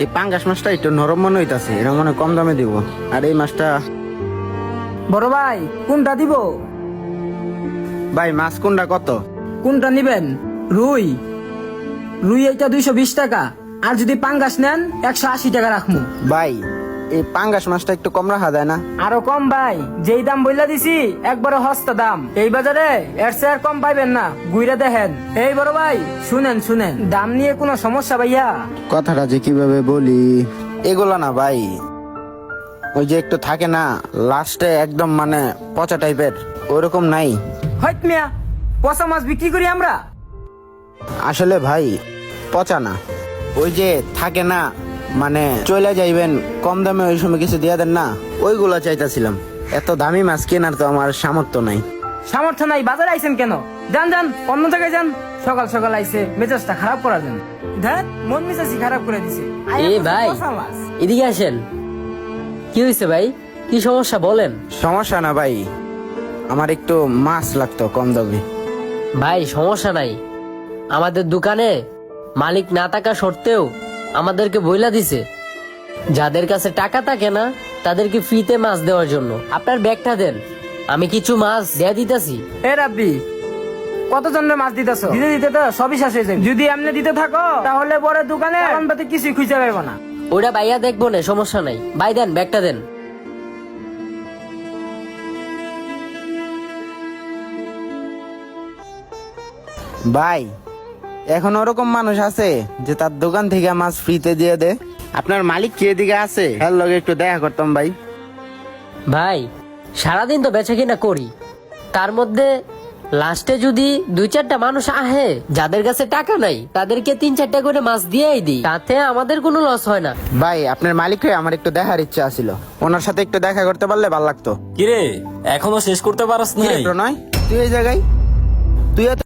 এই পাঙ্গাস মাছটা একটু নরম মনে হইতাছে, এটা মনে হয় কম দামে দিব। আর এই মাছটা বড় ভাই কোনটা দিব? ভাই মাছ কোনটা কত? কোনটা নিবেন? রুই রুই এইটা 220 টাকা, আর যদি পাঙ্গাস নেন 180 টাকা রাখমু। ভাই এই পাঙ্গাস মাছটা একটু কম রাখা যায় না? আরো কম ভাই, যেই দাম বইলা দিছি একবারে হস্তা দাম, এই বাজারে এর চেয়ে আর কম পাইবেন না, গুইরা দেখেন। এই বড় ভাই শুনেন শুনেন, দাম নিয়ে কোনো সমস্যা ভাইয়া? কথাটা যে কিভাবে বলি, এগুলা না ভাই, ওই যে একটু থাকে না লাস্টে একদম মানে পচা টাইপের, ওরকম নাই। হইত মিয়া, পচা মাছ বিক্রি করি আমরা? আসলে ভাই পচা না, ওই যে থাকে না মানে চলে যাইবেন কম দামে, ওই সময় কিছু দিয়া দেন না, ওইগুলা চাইতাছিলাম। এত দামি মাছ কেনার তো আমার সামর্থ্য নাই। সামর্থ্য নাই? বাজারে আইছেন কেন? যান যান, অন্য জায়গায় যান। সকাল সকাল আইছে মেজাজটা খারাপ করার জন্য, দেখ মন মেজাজই খারাপ করে দিছে। এ ভাই পচা মাছ। এদিকে আসেন। কি হয়েছে ভাই, কি সমস্যা বলেন? সমস্যা না ভাই, আমার একটু মাছ লাগতো কম দামে। ভাই সমস্যা নাই, আমাদের দোকানে মালিক না থাকা সত্ত্বেও আমাদেরকে বইলা দিছে যাদের কাছে টাকা থাকে না তাদেরকে ফ্রিতে মাছ দেওয়ার জন্য। আপনার ব্যাগটা দেন, আমি কিছু মাছ দেয়া দিতেছি। এ রাব্বি, কতজনের মাছ দিতেছ? দিতে দিতে তো সবই শেষ হয়ে যাবে। যদি এমনি দিতে থাকো তাহলে পরে দোকানে পাতি কিছুই খুঁজে পাইবো না। ওটা ভাইয়া দেখবো না, সমস্যা নাই। ভাই দেন, ব্যাগটা দেন। ভাই এখন ওরকম মানুষ আছে যে তার দোকান থেকে মাছ ফ্রিতে দিয়ে দে? আপনার মালিক কি এদিকে আছে? এর লগে একটু দেখা করতাম ভাই। ভাই সারাদিন তো বেচা কিনা করি, তার মধ্যে লাস্টে যদি 2-4টা মানুষ আহে যাদের কাছে টাকা নাই তাদেরকে 3-4টা করে মাছ দিয়েই দিই, তাতে আমাদের কোনো লস হয় না। ভাই আপনার মালিককে আমার একটু দেখার ইচ্ছা ছিল, ওনার সাথে একটু দেখা করতে পারলে ভালো লাগতো। কিরে এখনো শেষ করতে পারস কি না? রে প্রণয়, তুই এই জায়গায়? তুই এত